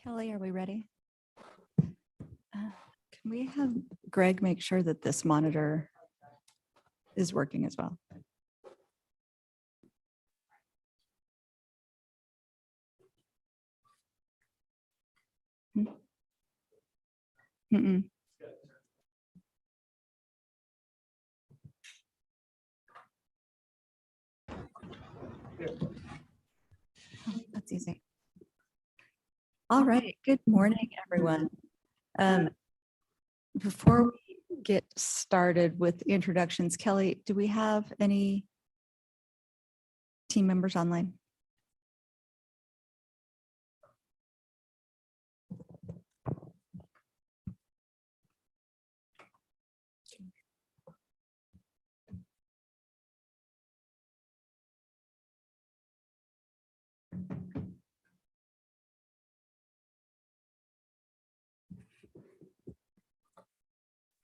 Kelly, are we ready? Can we have Greg make sure that this monitor is working as well? Mm-mm. Oh, that's easy. All right. Good morning, everyone. Before we get started with introductions, Kelly, do we have any team members online?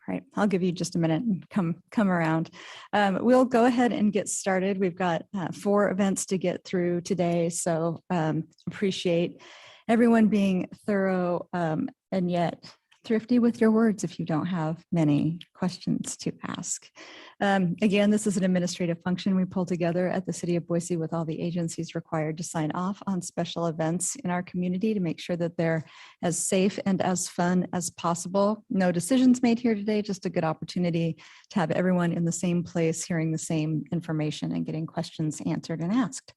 All right, I'll give you just a minute and come around. We'll go ahead and get started. We've got 4 events to get through today, so appreciate everyone being thorough and yet thrifty with your words if you don't have many questions to ask. Again, this is an administrative function we pull together at the City of Boise with all the agencies required to sign off on special events in our community to make sure that they're as safe and as fun as possible. No decisions made here today, just a good opportunity to have everyone in the same place, hearing the same information and getting questions answered and asked.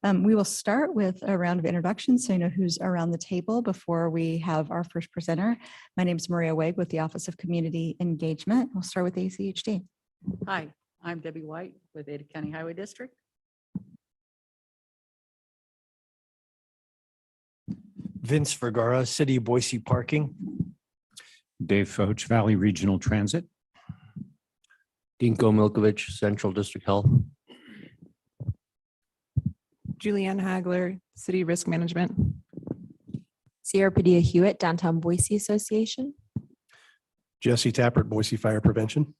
We will start with a round of introductions so you know who's around the table before we have our first presenter. My name is Maria Wegg with the Office of Community Engagement. We'll start with ACHD. Hi, I'm Debbie White with Ada County Highway District. Vince Vergara, City of Boise Parking. Dave Foch, Valley Regional Transit. Dinko Milkovich, Central District Health. Julianne Hagler, City Risk Management. Sierra Padilla Hewitt, Downtown Boise Association. Jesse Tappert, Boise Fire Prevention.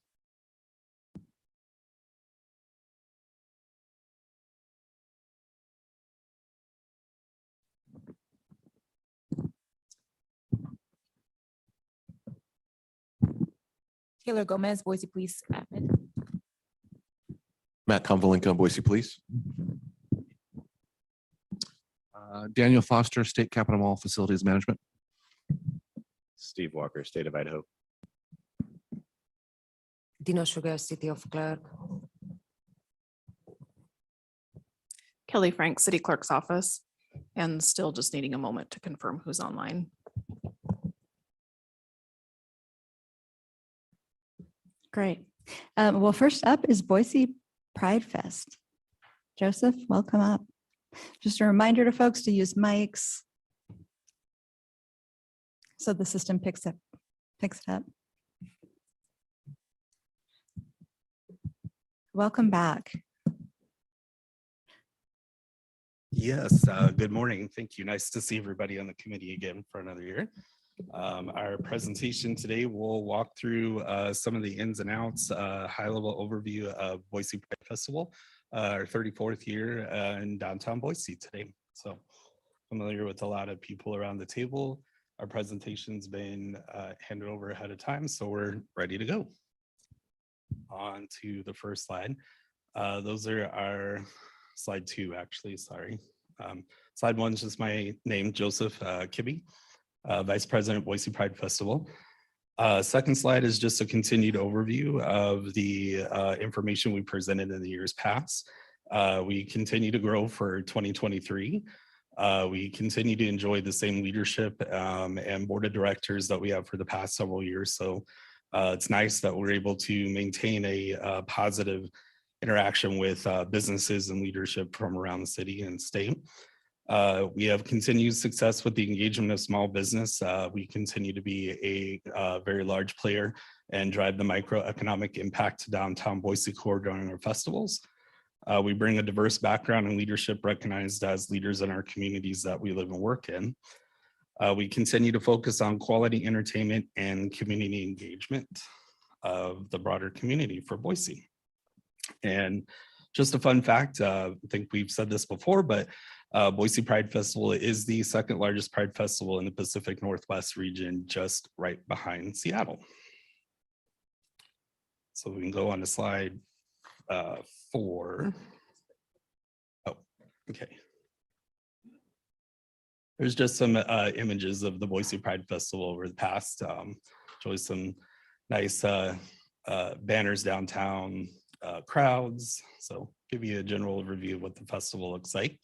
Taylor Gomez, Boise Police Admin. Matt Konvalinka, Boise Police. Daniel Foster, State Capitol Mall Facilities Management. Steve Walker, State of Idaho. Dino Sugar, City of Clark. Kelly Frank, City Clerk's Office, and still just needing a moment to confirm who's online. Great. Well, first up is Boise Pride Fest. Joseph, welcome up. Just a reminder to folks to use mics so the system picks it up. Welcome back. Yes, good morning. Thank you. Nice to see everybody on the committee again for another year. Our presentation today will walk through some of the ins and outs, high-level overview of Boise Pride Festival, our 34th year in downtown Boise today. So familiar with a lot of people around the table. Our presentation's been handed over ahead of time, so we're ready to go. On to the first slide. Those are our slide 2, actually, sorry. Slide 1 is just my name, Joseph Kibbe, Vice President, Boise Pride Festival. Second slide is just a continued overview of the information we presented in the years past. We continue to grow for 2023. We continue to enjoy the same leadership and board of directors that we have for the past several years. So it's nice that we're able to maintain a positive interaction with businesses and leadership from around the city and state. We have continued success with the engagement of small business. We continue to be a very large player and drive the microeconomic impact to downtown Boise core during our festivals. We bring a diverse background and leadership recognized as leaders in our communities that we live and work in. We continue to focus on quality entertainment and community engagement of the broader community for Boise. And just a fun fact, I think we've said this before, but Boise Pride Festival is the second largest Pride Festival in the Pacific Northwest region, just right behind Seattle. So we can go on to slide 4. Oh, okay. There's just some images of the Boise Pride Festival over the past, shows some nice banners downtown, crowds. So give you a general overview of what the festival looks like.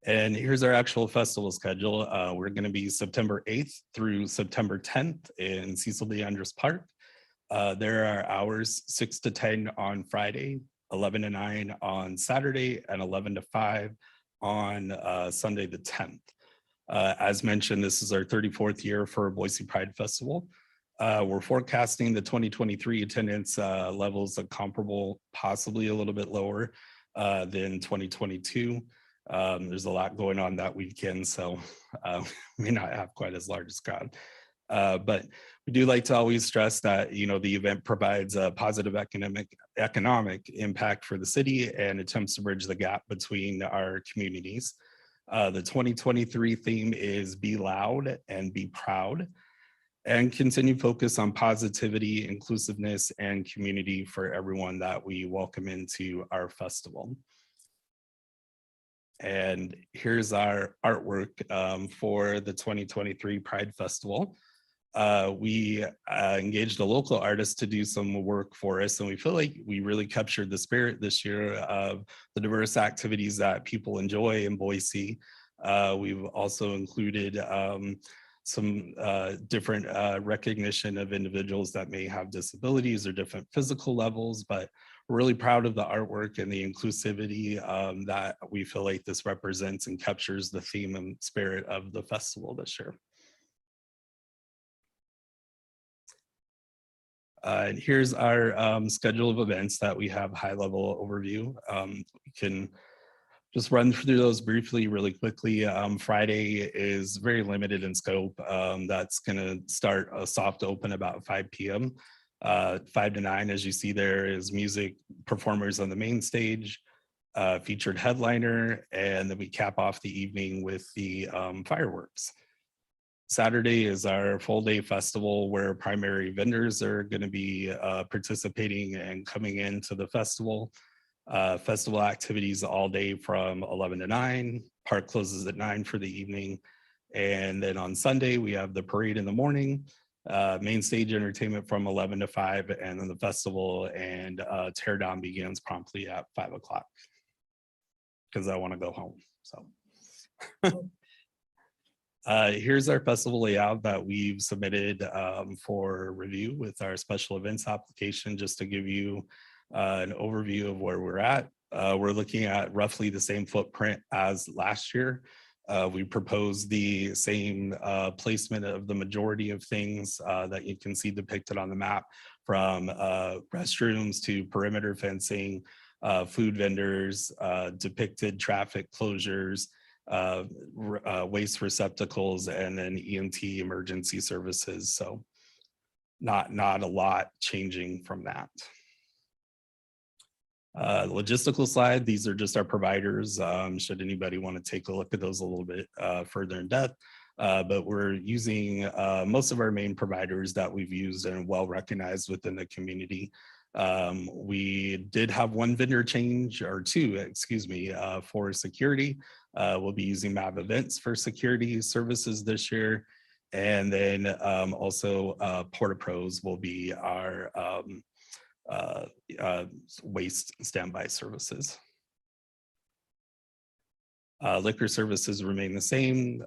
And here's our actual festival schedule. We're going to be September 8th through September 10th in Cecil B. Andrus Park. There are hours 6 to 10 on Friday, 11 to 9 on Saturday, and 11 to 5 on Sunday the 10th. As mentioned, this is our 34th year for Boise Pride Festival. We're forecasting the 2023 attendance levels are comparable, possibly a little bit lower than 2022. There's a lot going on that weekend, so we may not have quite as large a crowd. But we do like to always stress that, you know, the event provides a positive economic impact for the city and attempts to bridge the gap between our communities. The 2023 theme is Be Loud and Be Proud, and continue focus on positivity, inclusiveness, and community for everyone that we welcome into our festival. And here's our artwork for the 2023 Pride Festival. We engaged a local artist to do some work for us, and we feel like we really captured the spirit this year of the diverse activities that people enjoy in Boise. We've also included some different recognition of individuals that may have disabilities or different physical levels, but we're really proud of the artwork and the inclusivity that we feel like this represents and captures the theme and spirit of the festival this year. And here's our schedule of events that we have high-level overview. We can just run through those briefly, really quickly. Friday is very limited in scope. That's gonna start a soft open about 5 p.m. 5 to 9, as you see there, is music performers on the main stage, featured headliner, and then we cap off the evening with the fireworks. Saturday is our full day festival where primary vendors are going to be participating and coming into the festival. Festival activities all day from 11 to 9. Park closes at 9 for the evening. And then on Sunday, we have the parade in the morning, main stage entertainment from 11 to 5, and then the festival and teardown begins promptly at 5 o'clock because I want to go home. So. Here's our festival layout that we've submitted for review with our special events application, just to give you an overview of where we're at. We're looking at roughly the same footprint as last year. We proposed the same placement of the majority of things that you can see depicted on the map, from restrooms to perimeter fencing, food vendors, depicted traffic closures, waste receptacles, and then EMT emergency services. So not a lot changing from that. Logistical slide, these are just our providers. Should anybody want to take a look at those a little bit further in depth. But we're using most of our main providers that we've used and well recognized within the community. We did have one vendor change, or two, excuse me, for security. We'll be using MAV Events for security services this year. And then also Porta Pros will be our waste standby services. Liquor services remain the same.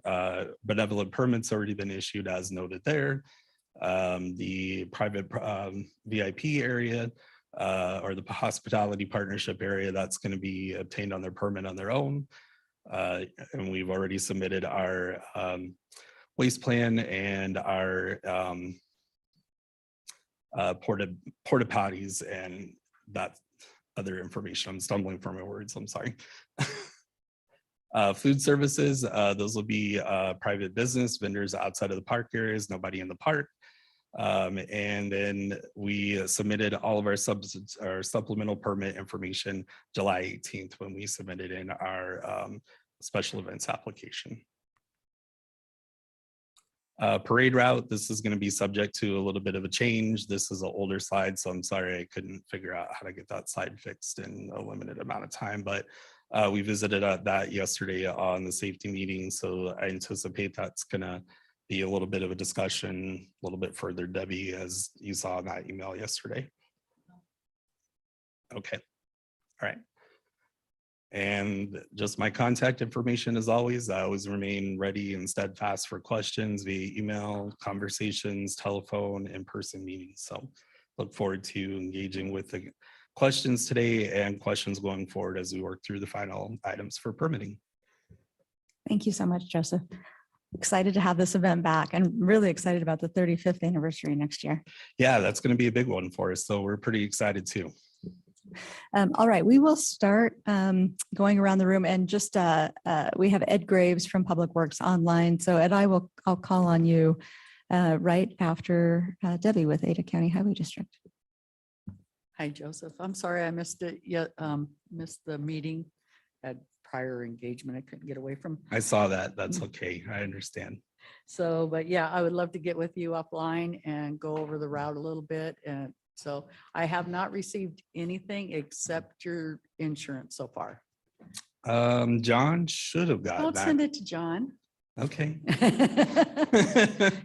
Benevolent permits already been issued as noted there. The private VIP area or the hospitality partnership area, that's going to be obtained on their permit on their own. And we've already submitted our waste plan and our porta potties and that other information. I'm stumbling for my words, I'm sorry. Food services, those will be private business, vendors outside of the park areas, nobody in the park. And then we submitted all of our our supplemental permit information July 18th when we submitted in our special events application. Parade route, this is going to be subject to a little bit of a change. This is an older slide, so I'm sorry I couldn't figure out how to get that slide fixed in a limited amount of time, but we visited that yesterday on the safety meeting, so I anticipate that's going to be a little bit of a discussion a little bit further, Debbie, as you saw in that email yesterday. Okay, all right. And just my contact information as always, I always remain ready and steadfast for questions via email, conversations, telephone, in-person meetings. So look forward to engaging with the questions today and questions going forward as we work through the final items for permitting. Thank you so much, Joseph. Excited to have this event back and really excited about the 35th anniversary next year. Yeah, that's going to be a big one for us. So we're pretty excited too. All right, we will start going around the room and just we have Ed Graves from Public Works online. So Ed, I'll call on you right after Debbie with Ada County Highway District. Hi, Joseph. I'm sorry I missed it yet. Missed the meeting. Had prior engagement I couldn't get away from. I saw that. That's okay. I understand. So, but yeah, I would love to get with you offline and go over the route a little bit. And so I have not received anything except your insurance so far. John should have gotten Don't that. send it to John. Okay.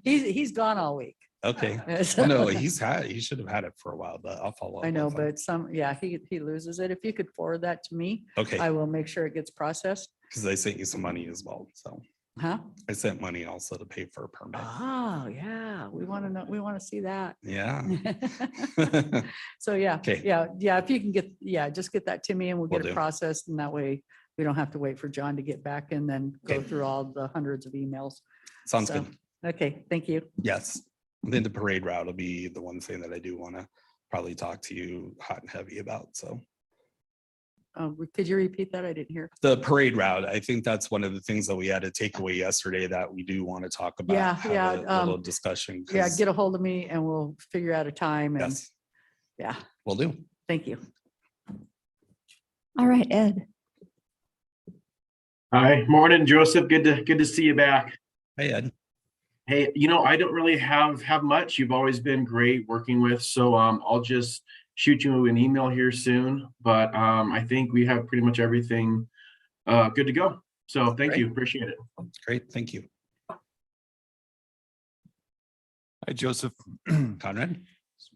He's gone all week. Okay. So- No, he should have had it for a while, but I'll follow up. I know, with him. but yeah, he loses it. If you could forward that to me, Okay, I will make sure it gets processed. because I sent you some money as well. So Huh? I sent money also to pay for a permit. Oh, yeah, we want to know, we want to see that. Yeah. So, yeah, Okay. yeah, if you can just get that to me and we'll get Will it do. processed and that way we don't have to wait for John to get back and then go Okay. through all the hundreds of emails. Sounds So, good. Okay, thank you. Yes. And then the parade route will be the one thing that I do want to probably talk to you hot and heavy about. So Could you repeat that? I didn't hear. the parade route, I think that's one of the things that we had to take away yesterday that we do want to talk about. Yeah, have yeah, a little discussion. Yeah, 'cause- get a hold of me and we'll figure out a time and Yes, yeah, will do. thank you. All right, Ed. Hi, morning, Joseph. Good to see you back. Hey, Ed. Hey, I don't really have much. You've always been great working with, so I'll just shoot you an email here soon. But I think we have pretty much everything good to go. So thank you, appreciate it. Great. Thank you. Hi, Joseph. Conrad?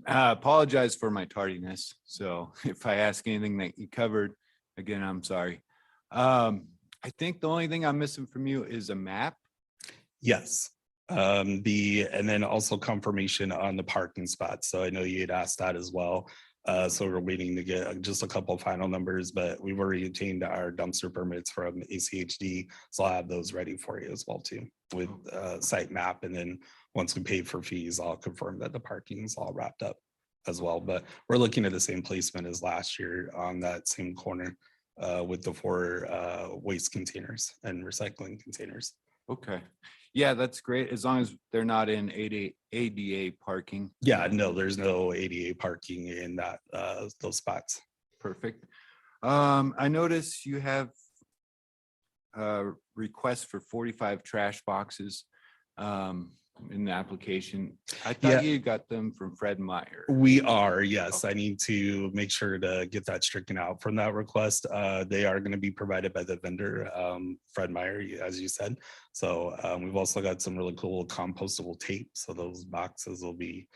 Apologize for my tardiness. So if I ask anything that you covered, again, I'm sorry. I think the only thing I'm missing from you is a map. Yes. And then also confirmation on the parking spots. So I know you had asked that as well. So we're waiting to get just a couple final numbers, but we've already obtained our dumpster permits from ACHD. So I'll have those ready for you as well too with site map. And then once we pay for fees, I'll confirm that the parking is all wrapped up as well. But we're looking at the same placement as last year on that same corner with the 4 waste containers and recycling containers. Okay. Yeah, that's great. As long as they're not in ADA parking. Yeah, no, there's no ADA parking in that those spots. Perfect. I notice you have a request for 45 trash boxes in the application. I Yeah. thought you got them from Fred Meyer. We are, yes. I need to make sure to get that stricken out from that request. They are going to be provided by the vendor, Fred Meyer, as you said. So we've also got some really cool compostable tape. So those boxes will be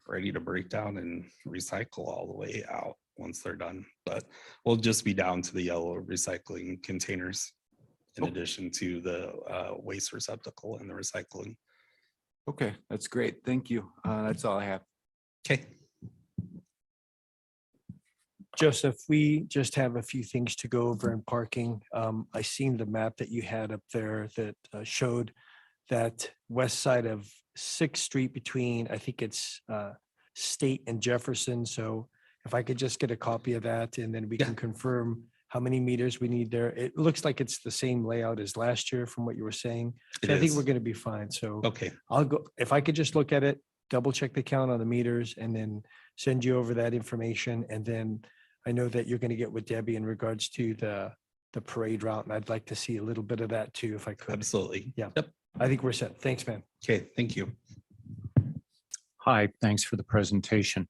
ready to break down and recycle all the way out once they're done. But we'll just be down to the yellow recycling containers in addition to the waste receptacle and the recycling. Okay, that's great. Thank you. That's all I have. Okay. Joseph, we just have a few things to go over in parking. I seen the map that you had up there that showed that west side of 6th Street between, I think it's State and Jefferson. So if I could just get a copy of that and then we can confirm how many meters we need there. It looks like it's the same layout as last year from what you were saying. So I think we're going to be fine. So Okay. I'll go, if I could just look at it double check the count on the meters and then send you over that information. And then I know that you're going to get with Debbie in regards to the parade route, and I'd like to see a little bit of that too, if I could. Absolutely. Yeah. Yep. I think we're set. Thanks, man. Okay, thank you. Hi, thanks for the presentation.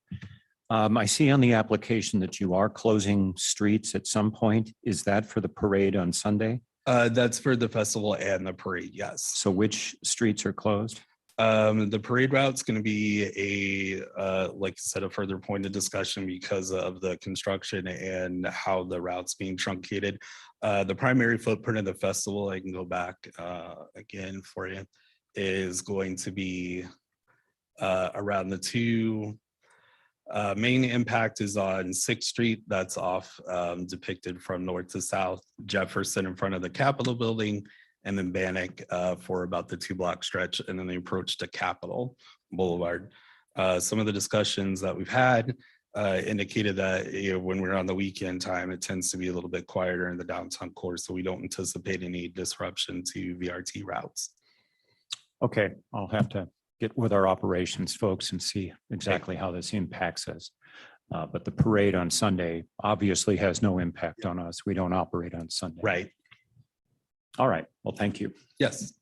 I see on the application that you are closing streets at some point. Is that for the parade on Sunday? That's for the festival and the parade, yes. So which streets are closed? The parade route's going to be like I said, a further point of discussion because of the construction and how the route's being truncated. The primary footprint of the festival, I can go back again for you, is going to be around the two. Main impact is on 6th Street. That's off depicted from north to south. Jefferson in front of the Capitol building, and then Bannock for about the 2-block stretch, and then the approach to Capitol Boulevard. Some of the discussions that we've had indicated that when we're on the weekend time, it tends to be a little bit quieter in the downtown core, so we don't anticipate any disruption to VRT routes. Okay, I'll have to get with our operations folks and see exactly how this impacts us. But the parade on Sunday obviously has no impact on us. We don't operate on Sunday. Right. All right. Well, thank you. Yes.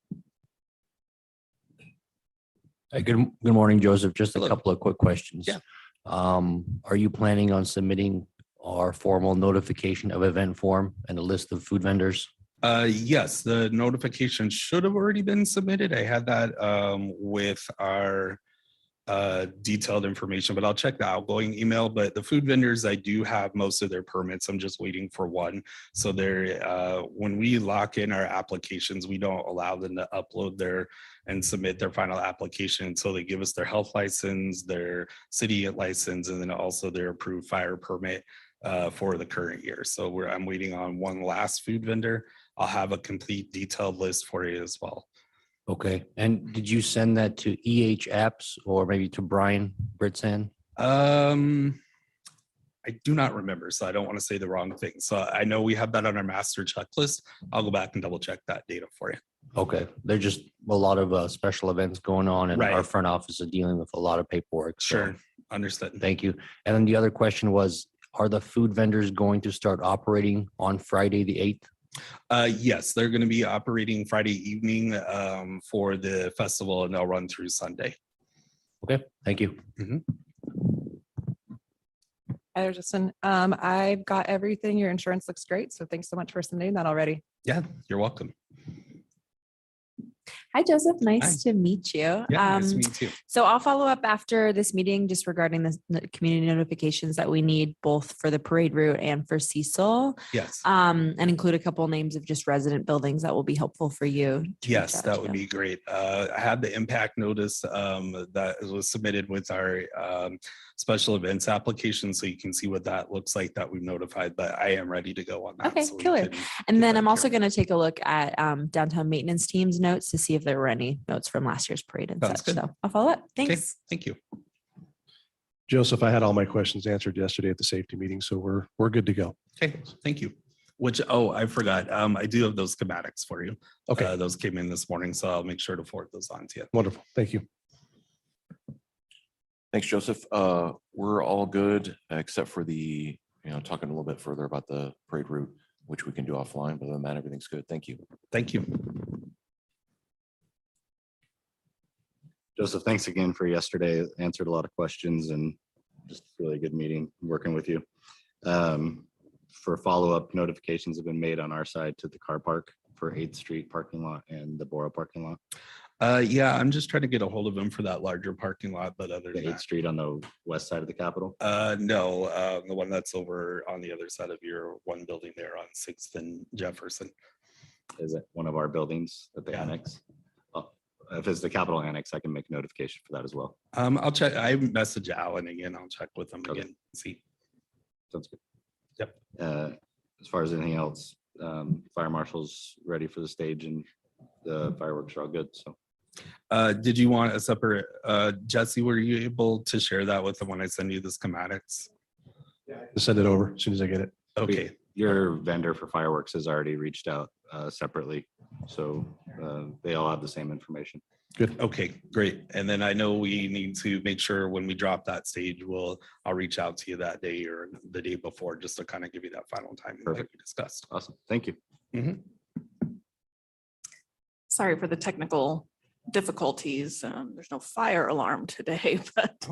Hey, good morning, Joseph. Just a Hello. couple of quick questions. Yeah. Are you planning on submitting our formal notification of event form and a list of food vendors? Yes, the notification should have already been submitted. I had that with our detailed information, but I'll check the outgoing email. But the food vendors, I do have most of their permits. I'm just waiting for one. So they're when we lock in our applications, we don't allow them to upload their and submit their final application until they give us their health license, their city license, and then also their approved fire permit for the current year. So I'm waiting on one last food vendor. I'll have a complete detailed list for you as well. Okay. And did you send that to EH Apps or maybe to Brian Britsan? I do not remember, so I don't want to say the wrong thing. So I know we have that on our master checklist. I'll go back and double check that data for you. Okay. There's just a lot of special events going on and Right. our front office is dealing with a lot of paperwork. so Sure, understood. Thank you. And then the other question was, are the food vendors going to start operating on Friday, the 8th? Yes, they're going to be operating Friday evening for the festival, and they'll run through Sunday. Okay, thank you. Hi there, Justin. I've got everything. Your insurance looks great. So thanks so much for submitting that already. Yeah, you're welcome. Hi, Joseph. Hi. Nice to meet you. Yeah, nice to meet you. So I'll follow up after this meeting just regarding the community notifications that we need both for the parade route and for Cecil, Yes. and include a couple names of just resident buildings that will be helpful for you. to Yes, reach out that to. would be great. I had the impact notice that was submitted with our special events application, so you can see what that looks like that we've notified, but I am ready to go on that. Okay, so we killer. can And get then that I'm also carried. going to take a look at downtown maintenance team's notes to see if there were any notes from last year's parade and Sounds such. good. So I'll follow up. Okay, Thanks. thank you. Joseph, I had all my questions answered yesterday at the safety meeting, so we're good to go. Okay, thank you. Which, oh, I forgot. I do have those schematics for you. Okay, Those came in this morning, so I'll make sure to forward those on to you. wonderful. Thank you. Thanks, Joseph. We're all good except for the, talking a little bit further about the parade route, which we can do offline, but other than that, everything's good. Thank you. Thank you. Joseph, thanks again for yesterday. Answered a lot of questions and just really good meeting working with you. For follow-up, notifications have been made on our side to the car park for 8th Street parking lot and the Borough parking lot. Yeah, I'm just trying to get a hold of them for that larger parking lot, but other The than 8th Street on the west side of the Capitol. no, the one that's over on the other side of your one building there on 6th and Jefferson. Is it one of our buildings at the Yeah. annex? Oh, if it's the Capitol Annex, I can make notification for that as well. I'll check. I message Alan again. I'll check with him Okay. again. See. Sounds good. Yep. As far as anything else, fire marshal's ready for the stage and the fireworks are all good, so. Did you want a separate, Jesse, were you able to share that with them when I send you the schematics? Send it over as soon as I get it. Okay, Your vendor for fireworks has already reached out separately, so they all have the same information. Good. Okay, great. And then I know we need to make sure when we drop that stage, I'll reach out to you that day or the day before, just to kind of give you that final time like Perfect. we discussed. Awesome. Thank you. Sorry for the technical difficulties. There's no fire alarm today, but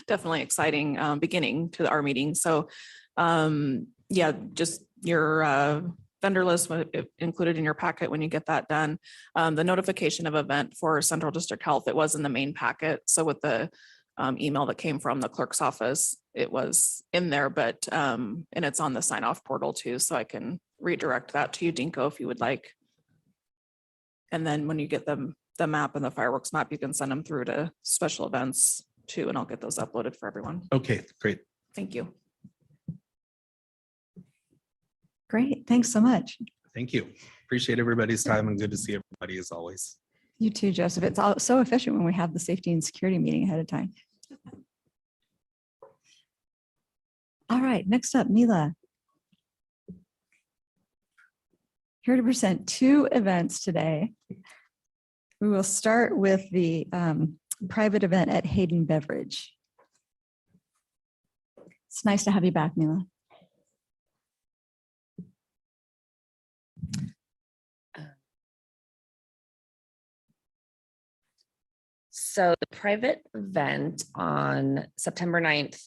definitely exciting beginning to our meeting. So yeah, just your vendor list included in your packet when you get that done. The notification of event for Central District Health, it was in the main packet. So with the email that came from the clerk's office, it was in there, but and it's on the sign off portal too. So I can redirect that to you, Dinko, if you would like. And then when you get the map and the fireworks map, you can send them through to special events too, and I'll get those uploaded for everyone. Okay, great. Thank you. Great. Thanks so much. Thank you. Appreciate everybody's time and good to see everybody as always. You too, Joseph. It's all so efficient when we have the safety and security meeting ahead of time. All right, next up, Mila. Here to present 2 events today. We will start with the private event at Hayden Beverage. It's nice to have you back, Mila. So the private event on September 9th,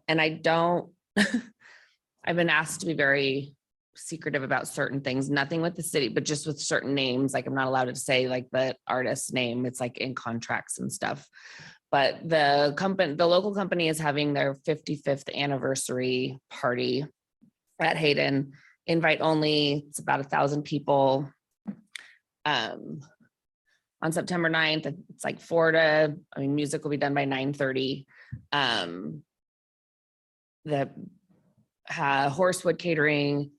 and I don't, I've been asked to be very secretive about certain things, nothing with the city, but just with certain names. Like I'm not allowed to say like the artist's name. It's like in contracts and stuff. But the local company is having their 55th anniversary party at Hayden. Invite only. It's about 1,000 people. On September 9th, it's like music will be done by 9:30. The Horsewood Catering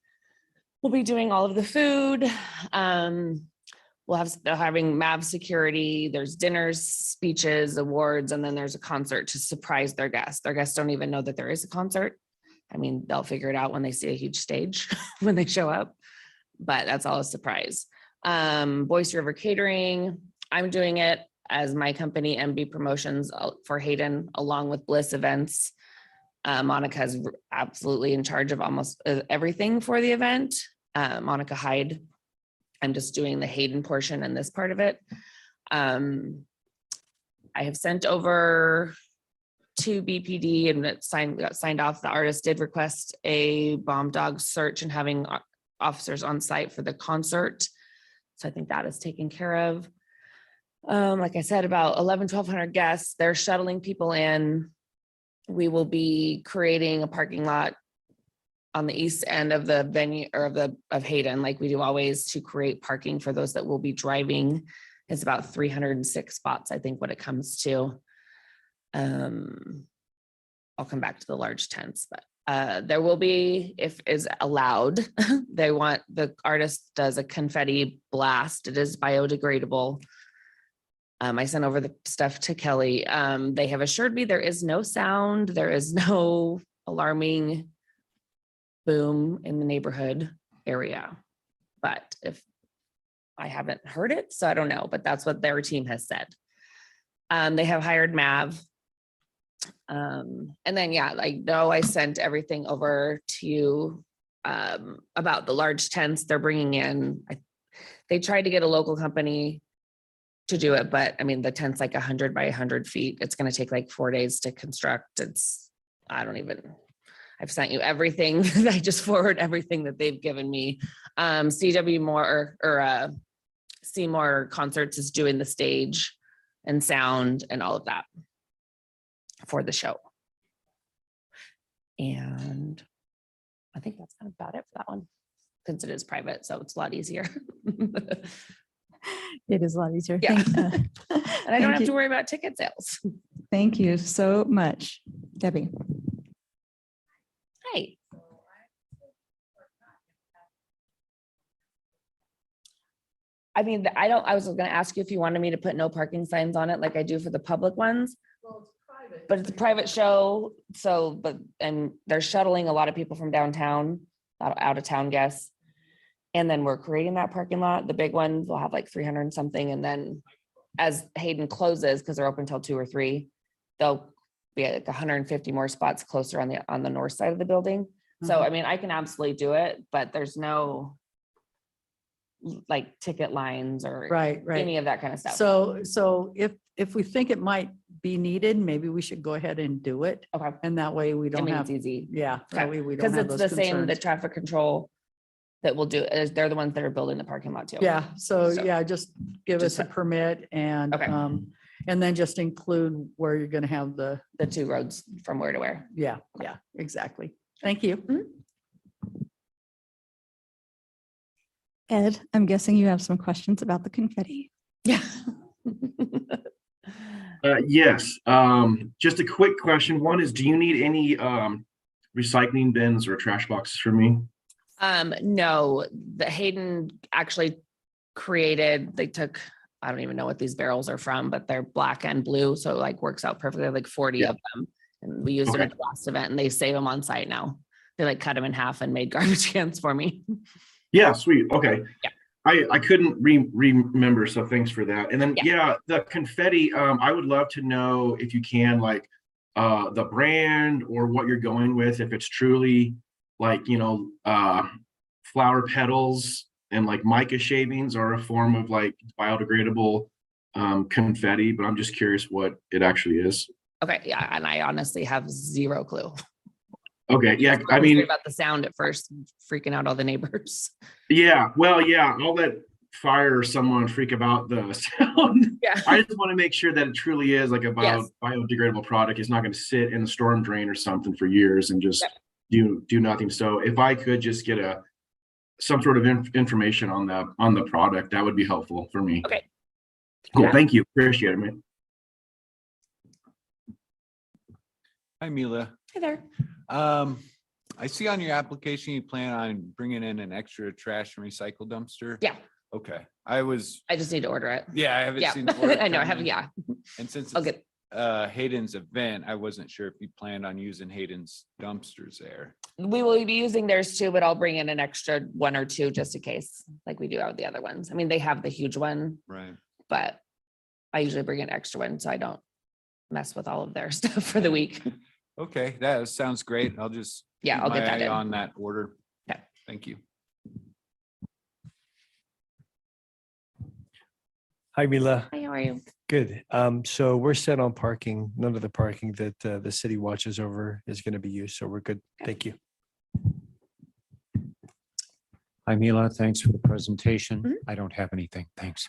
will be doing all of the food. They're having MAV security. There's dinners, speeches, awards, and then there's a concert to surprise their guests. Their guests don't even know that there is a concert. I mean, they'll figure it out when they see a huge stage when they show up, but that's all a surprise. Boise River Catering, I'm doing it as my company, MB Promotions for Hayden, along with Bliss Events. Monica is absolutely in charge of almost everything for the event. Monica Hyde. I'm just doing the Hayden portion and this part of it. I have sent over to BPD and it got signed off. The artist did request a bomb dog search and having officers on site for the concert. So I think that is taken care of. Like I said, about 1,100 guests, they're shuttling people in. We will be creating a parking lot on the east end of the venue or of Hayden, like we do always, to create parking for those that will be driving. It's about 306 spots, I think, what it comes to. I'll come back to the large tents, but there will be, if is allowed, the artist does a confetti blast. It is biodegradable. I sent over the stuff to Kelly. They have assured me there is no sound, there is no alarming boom in the neighborhood area. But if I haven't heard it, so I don't know, but that's what their team has said. They have hired MAV. And then, yeah, I know I sent everything over to you about the large tents they're bringing in. They tried to get a local company to do it, but I mean, the tent's like 100 by 100 feet. It's going to take like 4 days to construct. I've sent you everything. I just forward everything that they've given me. CW Moore or Seymour Concerts is doing the stage and sound and all of that for the show. And I think that's kind of about it for that one, since it is private, so it's a lot easier. It is a lot easier. Yeah. And I don't have you. to worry about ticket sales. Thank you so much, Debbie. Hi. I mean, I was going to ask you if you wanted me to put no parking signs on it like I do for the public ones. Well, it's private. But it's a private show. So, and they're shuttling a lot of people from downtown, out of town guests. And then we're creating that parking lot. The big ones will have like 300 and something. And then as Hayden closes, because they're open till 2 or 3, there'll be like 150 more spots closer on the north side of the building. So, I mean, I can absolutely do it, but there's no like ticket lines or Right, right. any of that kind of stuff. So if we think it might be needed, maybe we should go ahead and do it. Okay. And that way we I don't mean, have, it's easy. yeah, that way we don't Because have it's those the same, the concerns. traffic control that will do, is they're the ones that are building the parking lot too. Yeah, so So- yeah, just give us Just a permit and, Okay. and then just include where you're gonna have the, The 2 roads from where to where. yeah, exactly. Thank you. Ed, I'm guessing you have some questions about the confetti. Yeah. Yes, just a quick question. One is, do you need any recycling bins or trash boxes for me? No, the Hayden actually created, they took, I don't even know what these barrels are from, but they're black and blue. So it like works out perfectly, like 40 of them. And we used them at the last event and they save them on site now. They like cut them in half and made garbage cans for me. Yeah, sweet. Okay. Yeah. I couldn't remember, so thanks for that. And then, yeah, the confetti, I would love to know if you can, like, the brand or what you're going with, if it's truly like, you know, flower petals and like mica shavings or a form of like biodegradable confetti, but I'm just curious what it actually is. Okay, yeah, and I honestly have zero clue. Okay, yeah, I I was worried mean, about the sound at first, freaking out all the neighbors. yeah, well, yeah, I'll let fire or someone freak about the sound. Yeah. I just want to make sure that it truly is like a Yes. biodegradable product. It's not going to sit in the storm drain or something for years and just do nothing. So if I could just get some sort of information on the product, that would be helpful for me. Okay. Cool. Yeah. Thank you. Appreciate it, man. Hi, Mila. Hey there. I see on your application, you plan on bringing in an extra trash and recycle dumpster. Yeah, Okay, I just need to order it. I haven't Yeah, seen. the order I know, I come have, in. yeah. And since I'll it's get, Hayden's event, I wasn't sure if you planned on using Hayden's dumpsters there. we will be using theirs too, but I'll bring in an extra 1 or 2 just in case, like we do out with the other ones. I mean, they have the huge one, Right. but I usually bring an extra one so I don't mess with all of their stuff for the week. Okay, that sounds great. I'll just. Yeah, keep I'll get my that eye in. On that order. Okay. Thank you. Hi, Mila. Hi, how are you? Good. So we're set on parking. None of the parking that the city watches over is going to be used. So we're good. Thank you. Hi, Mila. Thanks for the presentation. Mhm. I don't have anything. Thanks.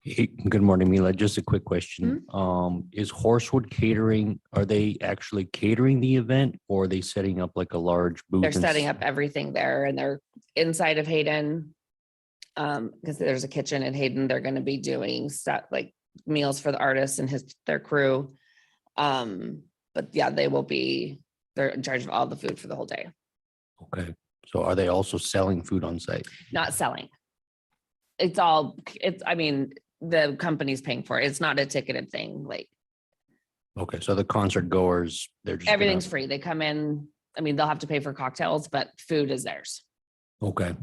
Hey, good morning, Mila. Just a quick question. Mm-hmm. Is Horsewood Catering, are they actually catering the event or are they setting up like a large booth? They're and setting s- up everything there and they're inside of Hayden. Because there's a kitchen in Hayden, they're gonna be doing stuff like meals for the artists and their crew. But yeah, they're in charge of all the food for the whole day, Okay. So are they also selling food on site? not selling. I mean, the company's paying for it. It's not a ticketed thing, like Okay, so the concert goers, they're just. gonna- everything's free. They come in, I mean, they'll have to pay for cocktails, but food is theirs. Okay.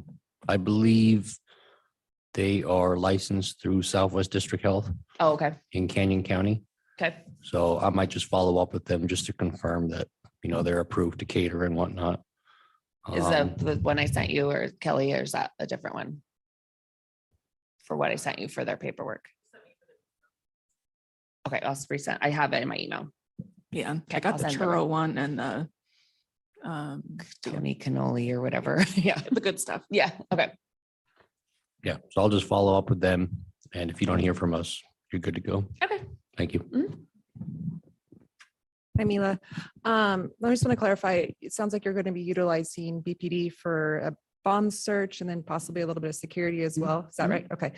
I believe they are licensed through Southwest District Health Oh, okay, in Canyon County. okay. So I might just follow up with them just to confirm that, they're approved to cater and whatnot. Is that the one I sent you or Kelly, or is that a different one? For what I sent you for their paperwork? Okay, I'll resend. I have it in my email. Yeah, I Okay, got I'll the send it. churro one and the Tony cannoli or whatever. Yeah, the good stuff. yeah, okay. Yeah, so I'll just follow up with them. And if you don't hear from us, you're good to go. Okay. Thank you. Hi, Mila. I just want to clarify, it sounds like you're going to be utilizing BPD for a bond search and then possibly a little bit of security as well. Is that right? Okay.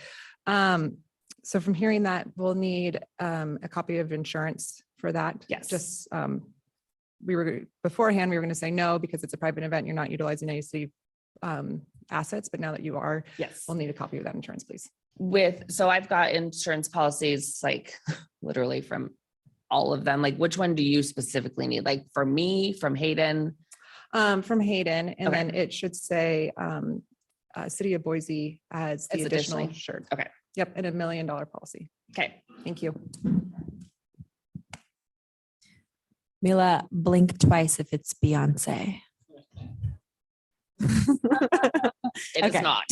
So from hearing that, we'll need a copy of insurance for that. Yes. Just, beforehand, we were going to say no, because it's a private event. You're not utilizing any city assets, but now that you are, Yes. we'll need a copy of that insurance, please. So I've got insurance policies, like literally from all of them. Like, which one do you specifically need? Like for me, from Hayden? From Hayden, and Okay. then it should say City of Boise as the As additional additionally. insured. Okay, Yep, and $1 million policy. Okay. Thank you. Mila, blink twice if it's Beyonce. It is Okay. not.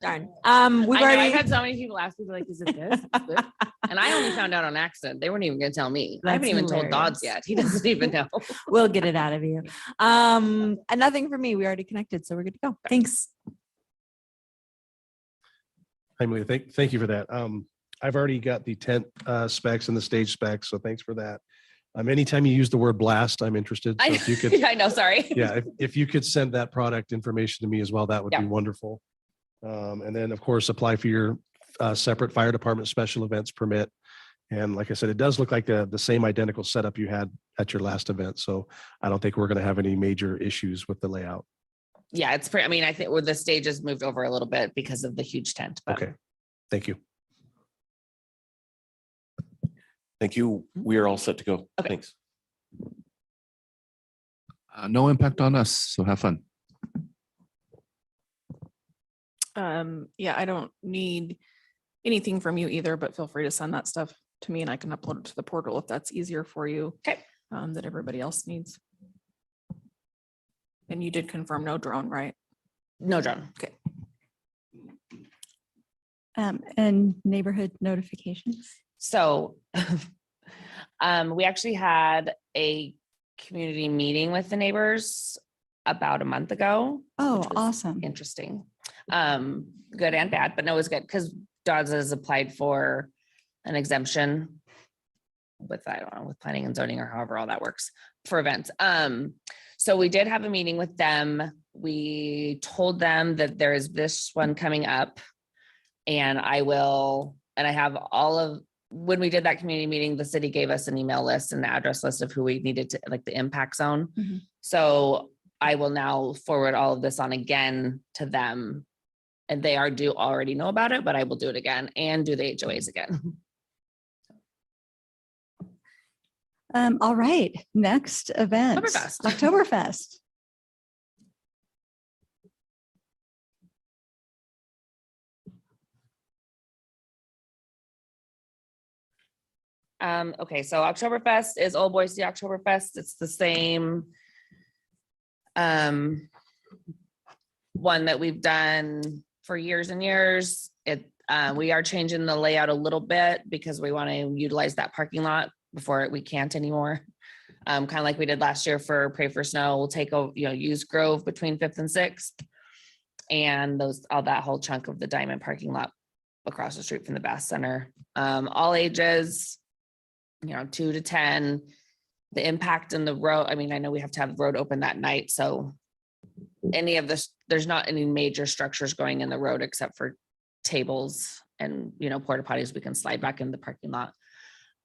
Darn. We've I know, already. I've had so many people ask me like, is it this? Is this? And I only found out on accident. They weren't even gonna tell me. I haven't That's even told Dodds hilarious. yet. He doesn't even know. We'll get it out of you. And nothing for me. We already connected, so we're good to go. Thanks. Hi, Malia. Thank you for that. I've already got the tent specs and the stage specs, so thanks for that. Anytime you use the word blast, I'm interested. So if you could, I know, sorry. yeah, if you could send that product information to me as well, that would be Yeah. wonderful. And then, of course, apply for your separate fire department special events permit. And like I said, it does look like the same identical setup you had at your last event. So I don't think we're going to have any major issues with the layout. Yeah, it's pretty, I mean, I think where the stage has moved over a little bit because of the huge tent. but- Okay, thank you. Thank you. We are all set to go. Okay. Thanks. No impact on us, so have fun. Yeah, I don't need anything from you either, but feel free to send that stuff to me and I can upload it to the portal if that's easier for you. Okay. That everybody else needs. And you did confirm no drone, right? No drone. Okay. And neighborhood notifications. So we actually had a community meeting with the neighbors about a month ago. Oh, which was awesome. Interesting. Good and bad, but no, it was good because Dodds has applied for an exemption with, I don't know, with planning and zoning or however all that works for events. So we did have a meeting with them. We told them that there is this one coming up and I have all of, when we did that community meeting, the city gave us an email list and the address list of who we needed to, like the impact zone. Mhm. So I will now forward all of this on again to them. And they already know about it, but I will do it again and do the HOAs again. All right, next event. Oktoberfest. Oktoberfest. Okay, so Oktoberfest is Old Boise Oktoberfest. It's the same one that we've done for years and years. We are changing the layout a little bit because we want to utilize that parking lot before we can't anymore. Kind of like we did last year for Pray for Snow. We'll take over, use Grove between 5th and 6th. And all that whole chunk of the Diamond parking lot across the street from the Bass Center. All ages, 2 to 10. The impact in the road, I mean, I know we have to have the road open that night, so any of this, there's not any major structures going in the road except for tables and, porta potties we can slide back in the parking lot.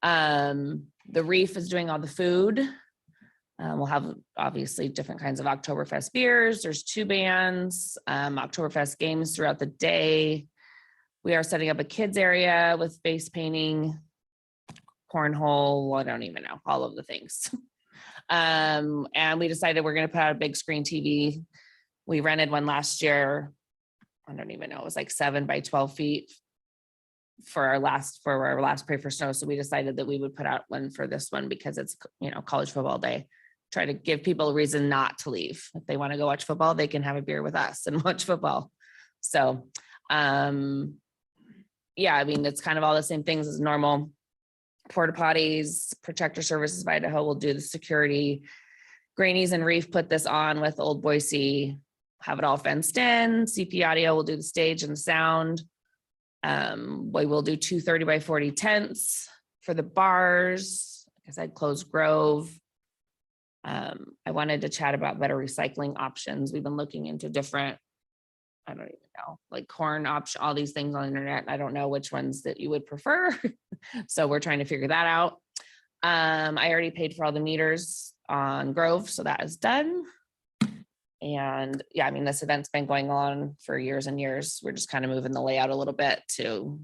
The Reef is doing all the food. We'll have obviously different kinds of Oktoberfest beers. There's 2 bands, Oktoberfest games throughout the day. We are setting up a kids area with face painting, cornhole, I don't even know, all of the things. And we decided we're going to put out a big screen TV. We rented one last year. I don't even know, it was like 7 by 12 feet for our last Pray for Snow. So we decided that we would put out one for this one because it's, college football day. Try to give people a reason not to leave. If they want to go watch football, they can have a beer with us and watch football. So, yeah, I mean, it's kind of all the same things as normal. Porta potties, Protector Services of Idaho will do the security. Graney's and Reef put this on with Old Boise, have it all fenced in. CP Audio will do the stage and the sound. We will do 2 30 by 40 tents for the bars. Like I said, close Grove. I wanted to chat about better recycling options. We've been looking into different, I don't even know, like corn option, all these things on the internet. I don't know which ones that you would prefer. So we're trying to figure that out. I already paid for all the meters on Grove, so that is done. And yeah, I mean, this event's been going on for years and years. We're just kind of moving the layout a little bit to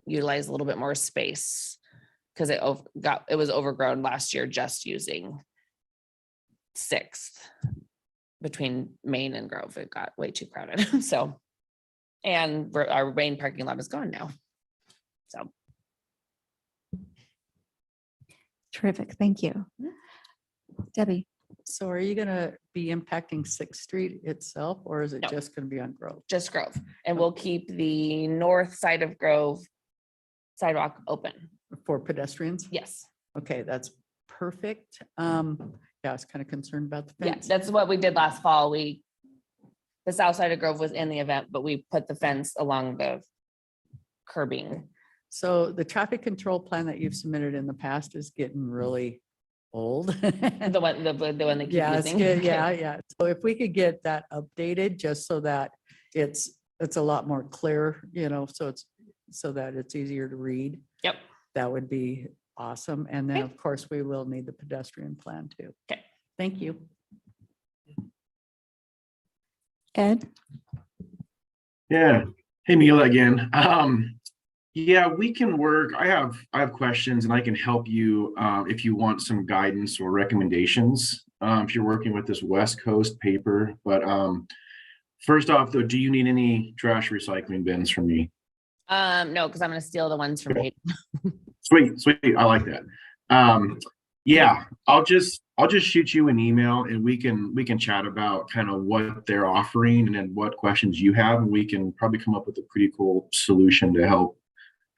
utilize a little bit more space because it was overgrown last year just using 6th between Main and Grove. It got way too crowded. So And our main parking lot is gone now. So Terrific. Thank you. Debbie. So are you gonna be impacting Sixth Street itself, or is it No. just gonna be on Grove? just Grove, and we'll keep the north side of Grove sidewalk open. For pedestrians? Yes. Okay, that's perfect. Yeah, I was kind of concerned about the Yeah, fence. that's what we did last fall. The south side of Grove was in the event, but we put the fence along the curbing. So the traffic control plan that you've submitted in the past is getting really old. The one they keep Yeah, it's using. good. Yeah, yeah. So if we could get that updated, just so that it's a lot more clear, so that it's easier to read. Yep. That would be awesome. And then, Okay. of course, we will need the pedestrian plan too. Okay. Thank you. Ed. Yeah. Hey, Mila again. Yeah, we can work. I have questions and I can help you if you want some guidance or recommendations if you're working with this West Coast paper. But first off, though, do you need any trash recycling bins from me? No, because I'm gonna steal the ones from Hayden. Sweet, sweet. I like that. Yeah, I'll just shoot you an email and we can chat about kind of what they're offering and then what questions you have, and we can probably come up with a pretty cool solution to help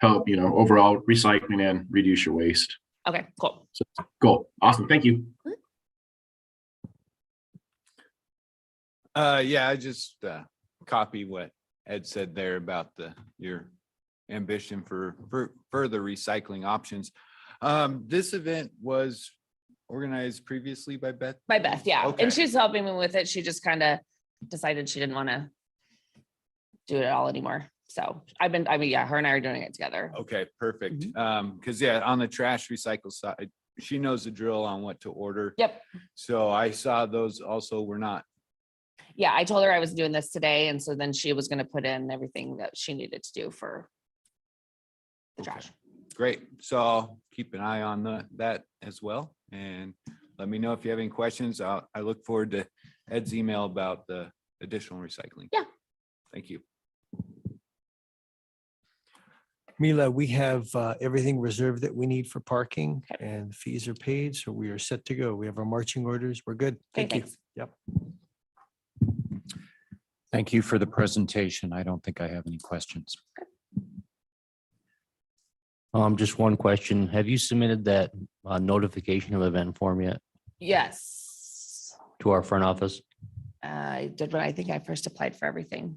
overall recycling and reduce your waste. Okay, cool. So, cool. Awesome. Thank you. Yeah, I just copy what Ed said there about your ambition for further recycling options. This event was organized previously by Beth. By Beth, yeah. Okay. And she's helping me with it. She just kind of decided she didn't want to do it all anymore. So yeah, her and I are doing it together. Okay, perfect. Because yeah, on the trash recycle side, she knows the drill on what to order. Yep. So I saw those also were not. Yeah, I told her I was doing this today. And so then she was going to put in everything that she needed to do for the trash. Great. So I'll keep an eye on that as well. And let me know if you have any questions. I look forward to Ed's email about the additional recycling. Yeah. Thank you. Mila, we have everything reserved that we need for parking and fees are paid, so we are set to go. We have our marching orders. We're good. Okay, Thank you. thanks. Yep. Thank you for the presentation. I don't think I have any questions. Just one question. Have you submitted that notification of event form yet Yes. to our front office? I did when I think I first applied for everything.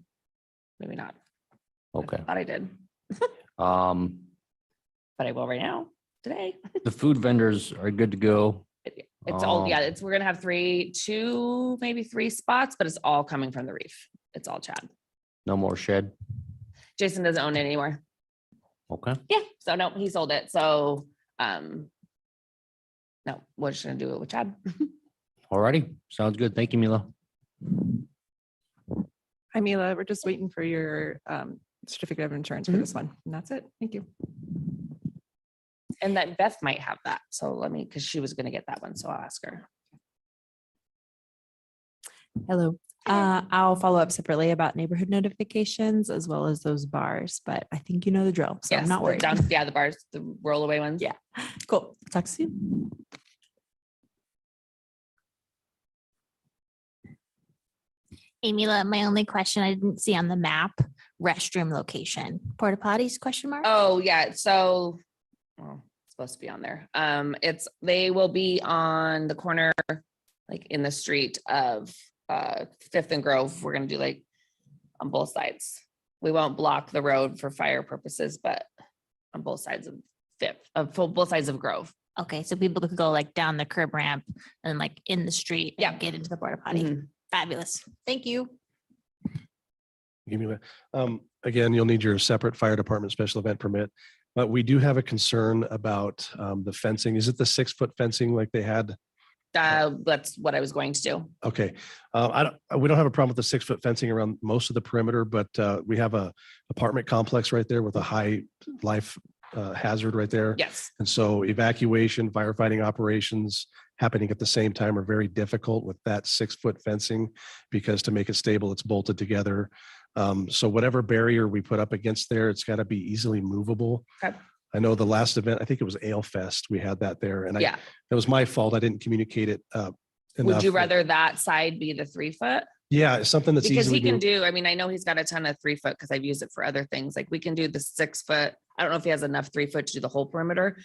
Maybe not. Okay. Thought I did, Um, but I will right now, today. the food vendors are good to go. It's all, yeah, we're gonna have two, maybe three spots, but it's all coming from the reef. It's all Chad. No more shed. Jason doesn't own it anymore. Okay. Yeah, so no, he sold it. So, no, we're just gonna do it with Chad. Alrighty. Sounds good. Thank you, Mila. Hi, Mila. We're just waiting for your certificate of insurance for this one. And that's it. Thank you. And that Beth might have that. So because she was gonna get that one, so I'll ask her. Hello. I'll follow up separately about neighborhood notifications as well as those bars, but I think you know the drill, so I'm Yes, not the worried. Yeah, the bars, the rollaway ones. Yeah, cool. Talk soon. Hey, Mila, my only question I didn't see on the map, restroom location, porta potties, question mark? Oh, yeah, so, well, it's supposed to be on there. They will be on the corner, like in the street of Fifth and Grove. We're gonna do like on both sides. We won't block the road for fire purposes, but on both sides of Fifth, both sides of Grove. Okay, so people could go like down the curb ramp and like in the street and get into the porta potty. Mhm. Fabulous. Thank you. Give me that. Again, you'll need your separate fire department special event permit, but we do have a concern about the fencing. Is it the 6-foot fencing like they had? That's what I was going to do. Okay. We don't have a problem with the 6-foot fencing around most of the perimeter, but we have a apartment complex right there with a high life hazard right there. Yes. And so evacuation, firefighting operations happening at the same time are very difficult with that 6-foot fencing because to make it stable, it's bolted together. So whatever barrier we put up against there, it's got to be easily movable. Okay. I know the last event, I think it was Ale Fest, we had that there, and Yeah. it was my fault. I didn't communicate it Would enough. you rather that side be the 3 foot? Yeah, it's something that's Because easily. he can move- do, I mean, I know he's got a ton of 3 foot because I've used it for other things. Like we can do the 6 foot. I don't know if he has enough 3 foot to do the whole perimeter.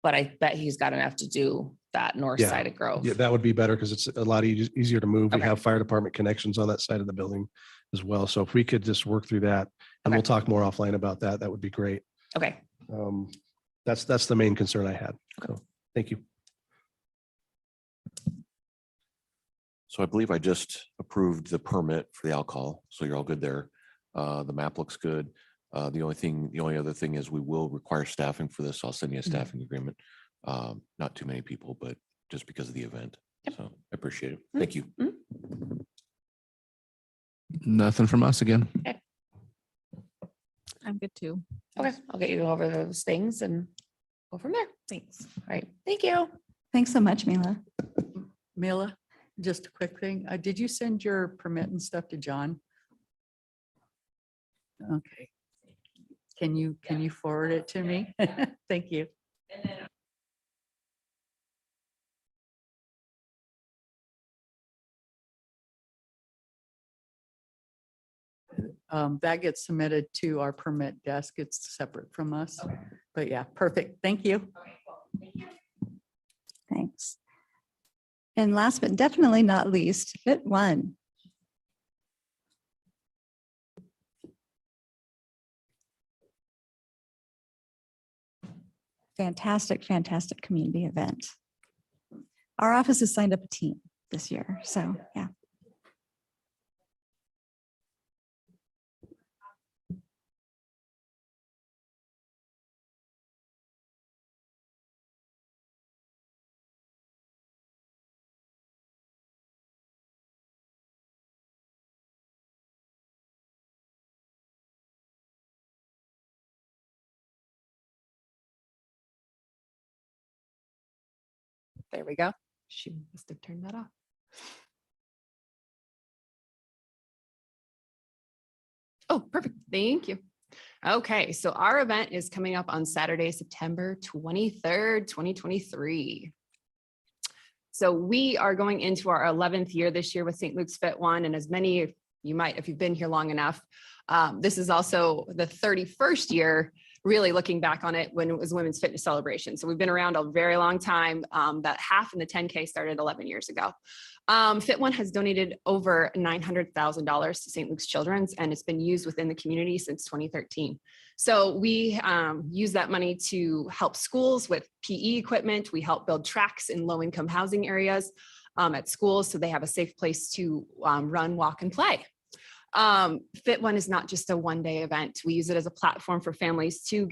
But I bet he's got enough to do that north Yeah. side of Grove. Yeah, that would be better because it's a lot easier to move. We Okay. have fire department connections on that side of the building as well. So if we could just work through that, and we'll talk more offline about that, that would be great. Okay. That's the main concern I had. So, thank you. So I believe I just approved the permit for the alcohol, so you're all good there. The map looks good. The only other thing is we will require staffing for this. I'll send you a staffing agreement. Not too many people, but just because of the event. So I appreciate it. Thank you. Nothing from us again. I'm good too. Okay, I'll get you over those things and go from there. Thanks. All right, thank you. Thanks so much, Mila. Mila, just a quick thing. Did you send your permit and stuff to John? Okay. Can you forward it to me? Thank you. That gets submitted to our permit desk. It's separate from us. But yeah, perfect. Thank you. Thanks. And last but definitely not least, Fit One. Fantastic, fantastic community event. Our office has signed up a team this year, so yeah. There we go. She must have turned that off. Oh, perfect. Thank you. Okay, so our event is coming up on Saturday, September 23rd, 2023. So we are going into our 11th year this year with St. Luke's Fit One, and as many of you might, if you've been here long enough, this is also the 31st year, really looking back on it when it was Women's Fitness Celebration. So we've been around a very long time. That half in the 10K started 11 years ago. Fit One has donated over $900,000 to St. Luke's Children's, and it's been used within the community since 2013. So we use that money to help schools with PE equipment. We help build tracks in low-income housing areas at schools so they have a safe place to run, walk, and play. Fit One is not just a one-day event. We use it as a platform for families to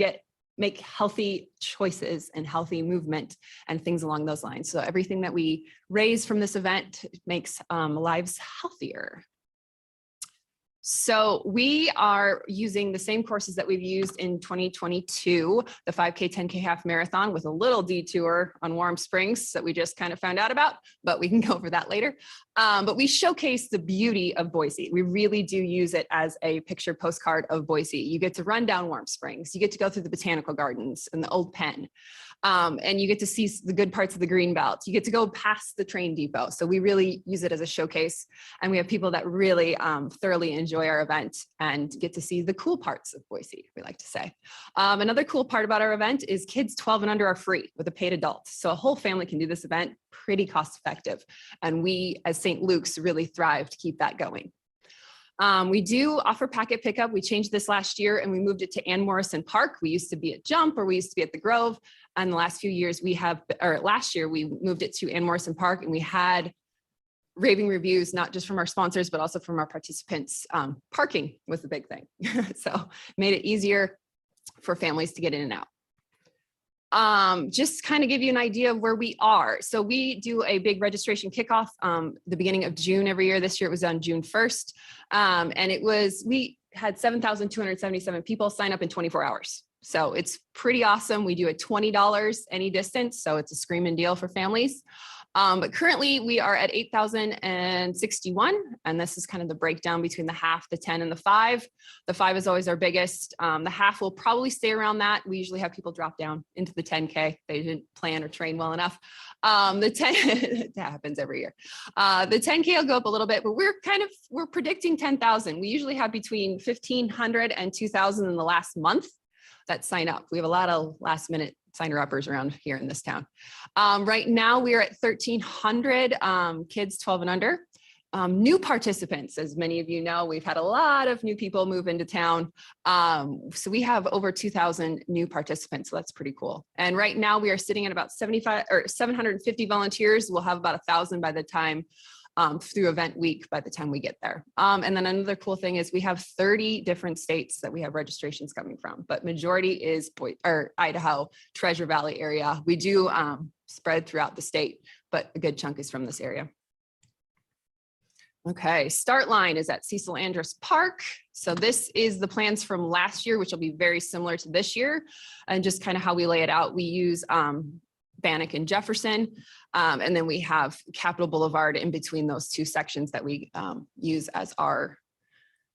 make healthy choices and healthy movement and things along those lines. So everything that we raise from this event makes lives healthier. So we are using the same courses that we've used in 2022, the 5K, 10K half marathon with a little detour on Warm Springs that we just kind of found out about, but we can go over that later. But we showcase the beauty of Boise. We really do use it as a picture postcard of Boise. You get to run down Warm Springs. You get to go through the botanical gardens and the old pen. And you get to see the good parts of the green belt. You get to go past the train depot. So we really use it as a showcase. And we have people that really thoroughly enjoy our event and get to see the cool parts of Boise, we like to say. Another cool part about our event is kids 12 and under are free with a paid adult. So a whole family can do this event pretty cost effective. And we as St. Luke's really thrive to keep that going. We do offer packet pickup. We changed this last year and we moved it to Ann Morrison Park. We used to be at Jump or we used to be at the Grove. And the last few years last year we moved it to Ann Morrison Park and we had raving reviews, not just from our sponsors, but also from our participants. Parking was the big thing. So made it easier for families to get in and out. Just kind of give you an idea of where we are. So we do a big registration kickoff the beginning of June every year. This year it was on June 1st. And we had 7,277 people sign up in 24 hours. So it's pretty awesome. We do at $20 any distance. So it's a screaming deal for families. But currently we are at 8,061. And this is kind of the breakdown between the half, the 10 and the 5. The 5 is always our biggest. The half will probably stay around that. We usually have people drop down into the 10K. They didn't plan or train well enough. The 10 that happens every year. The 10K will go up a little bit, but we're predicting 10,000. We usually have between 1,500 and 2,000 in the last month that sign up. We have a lot of last minute signer uppers around here in this town. Right now we are at 1,300 kids 12 and under. New participants, as many of you know, we've had a lot of new people move into town. So we have over 2,000 new participants. So that's pretty cool. And right now we are sitting at about 750 volunteers. We'll have about 1,000 by the time through event week by the time we get there. And then another cool thing is we have 30 different states that we have registrations coming from, but majority is Idaho, Treasure Valley area. We do spread throughout the state, but a good chunk is from this area. Okay, start line is at Cecil Andrus Park. So this is the plans from last year, which will be very similar to this year. And just kind of how we lay it out, we use Bannock and Jefferson. And then we have Capitol Boulevard in between those two sections that we use as our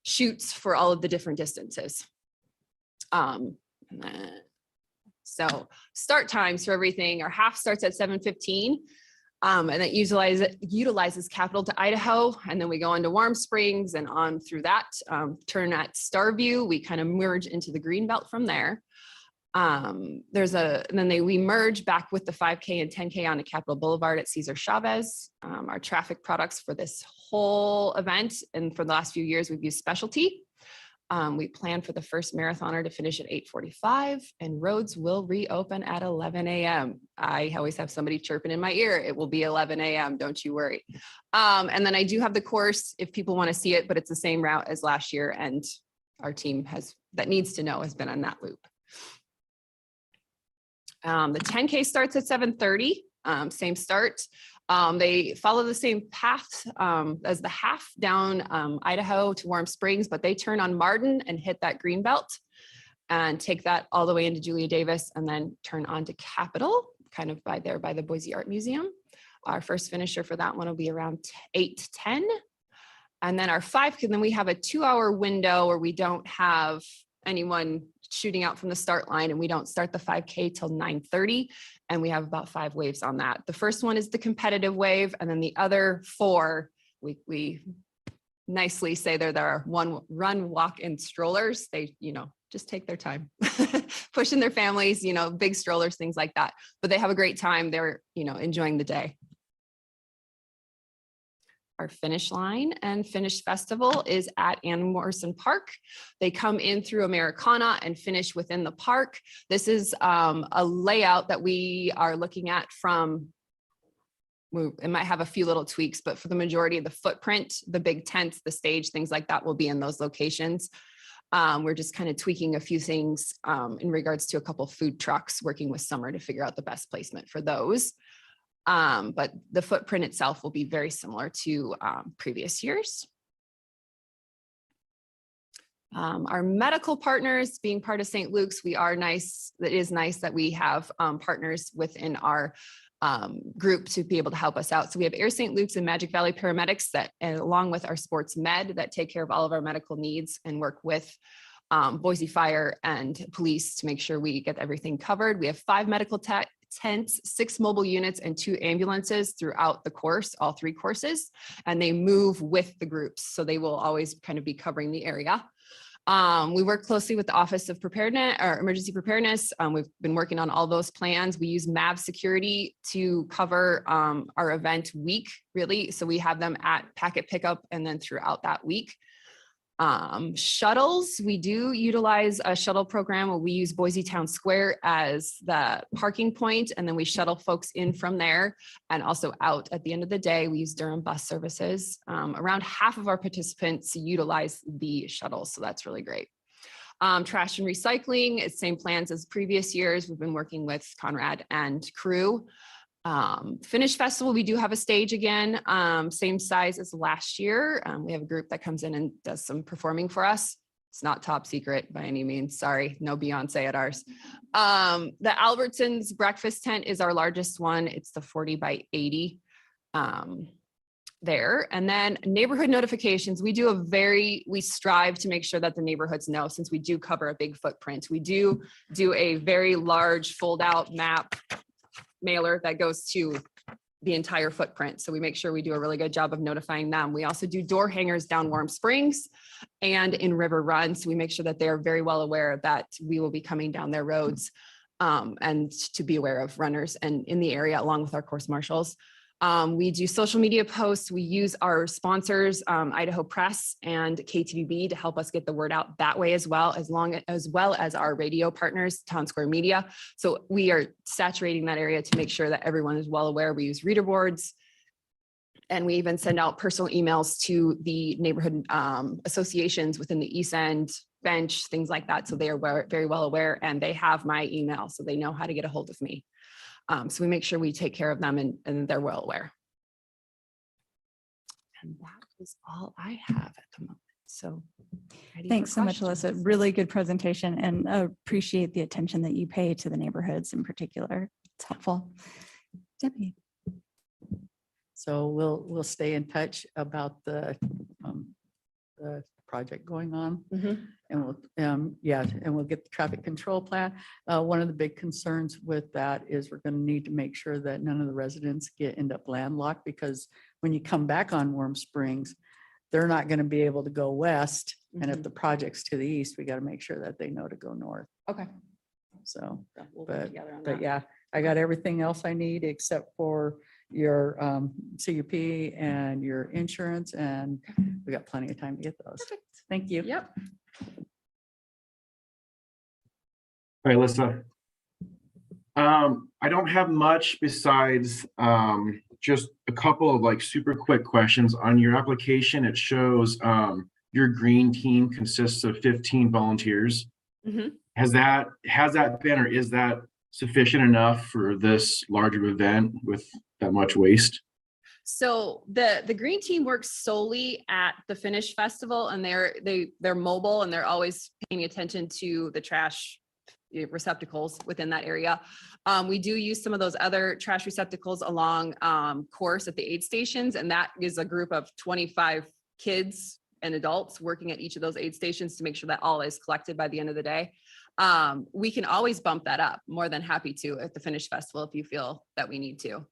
chutes for all of the different distances. So start times for everything, our half starts at 7:15. And that utilizes Capitol to Idaho. And then we go into Warm Springs and on through that, turn at Starview. We kind of merge into the Greenbelt from there. And then we merge back with the 5K and 10K onto Capitol Boulevard at Cesar Chavez. Our traffic products for this whole event, and for the last few years, we've used Specialty. We plan for the first marathoner to finish at 8:45, and roads will reopen at 11 a.m. I always have somebody chirping in my ear. It will be 11 a.m. Don't you worry. And then I do have the course if people want to see it, but it's the same route as last year. And our team that needs to know has been on that loop. The 10K starts at 7:30, same start. They follow the same path as the half down Idaho to Warm Springs, but they turn on Martin and hit that green belt and take that all the way into Julia Davis and then turn on to Capitol, kind of by the Boise Art Museum. Our first finisher for that one will be around 8 to 10. And then our 5K, then we have a 2-hour window where we don't have anyone shooting out from the start line, and we don't start the 5K till 9:30. And we have about 5 waves on that. The first one is the competitive wave. And then the other 4, we nicely say they're there, one run, walk, and strollers. They, just take their time, pushing their families, big strollers, things like that. But they have a great time. They're, enjoying the day. Our finish line and finish festival is at Ann Morrison Park. They come in through Americana and finish within the park. This is a layout that we are looking at from, it might have a few little tweaks, but for the majority of the footprint, the big tents, the stage, things like that will be in those locations. We're just kind of tweaking a few things in regards to a couple food trucks, working with Summer to figure out the best placement for those. But the footprint itself will be very similar to previous years. Our medical partners, being part of St. Luke's, it is nice that we have partners within our group to be able to help us out. So we have Air St. Luke's and Magic Valley Paramedics that, along with our sports med, that take care of all of our medical needs and work with Boise Fire and police to make sure we get everything covered. We have 5 medical tents, 6 mobile units, and 2 ambulances throughout the course, all 3 courses, and they move with the groups. So they will always kind of be covering the area. We work closely with the Office of Preparedness or Emergency Preparedness. We've been working on all those plans. We use MAV Security to cover our event week, really. So we have them at packet pickup and then throughout that week. Shuttles, we do utilize a shuttle program where we use Boise Town Square as the parking point, and then we shuttle folks in from there and also out at the end of the day. We use Durham bus services. Around half of our participants utilize the shuttles, so that's really great. Trash and recycling, it's same plans as previous years. We've been working with Conrad and crew. Finish Festival, we do have a stage again, same size as last year. We have a group that comes in and does some performing for us. It's not top secret by any means. Sorry, no Beyonce at ours. The Albertsons breakfast tent is our largest one. It's the 40 by 80. there. And then neighborhood notifications, we strive to make sure that the neighborhoods know, since we do cover a big footprint. We do a very large fold out map mailer that goes to the entire footprint. So we make sure we do a really good job of notifying them. We also do door hangers down Warm Springs and in River Run. So we make sure that they're very well aware that we will be coming down their roads, and to be aware of runners and in the area along with our course marshals. We do social media posts. We use our sponsors, Idaho Press and KTVB, to help us get the word out that way as well as our radio partners, Town Square Media. So we are saturating that area to make sure that everyone is well aware. We use reader boards, and we even send out personal emails to the neighborhood associations within the East End, Bench, things like that. So they are very well aware, and they have my email, so they know how to get a hold of me. So we make sure we take care of them, and they're well aware. And that is all I have at the moment. So ready for Thanks so much, Alyssa. questions. Really good presentation, and appreciate the attention that you pay to the neighborhoods in particular. It's helpful. Debbie. So we'll stay in touch about the project going on. And we'll, and we'll get the traffic control plan. One of the big concerns with that is we're going to need to make sure that none of the residents end up landlocked, because when you come back on Warm Springs, they're not going to be able to go west. And if the project's to the east, we got to make sure that they know to go north. Okay. So, We'll work but together on that. yeah, I got everything else I need except for your CUP and your insurance, and we got plenty of time to get those. Thank you. Yep. All right, Alyssa. I don't have much besides just a couple of like super quick questions. On your application, it shows your green team consists of 15 volunteers. Has that been, or is that sufficient enough for this larger event with that much waste? So the green team works solely at the Finish Festival, and they're mobile, and they're always paying attention to the trash receptacles within that area. We do use some of those other trash receptacles along course at the aid stations, and that is a group of 25 kids and adults working at each of those aid stations to make sure that all is collected by the end of the day. We can always bump that up. More than happy to at the Finish Festival if you feel that we need to.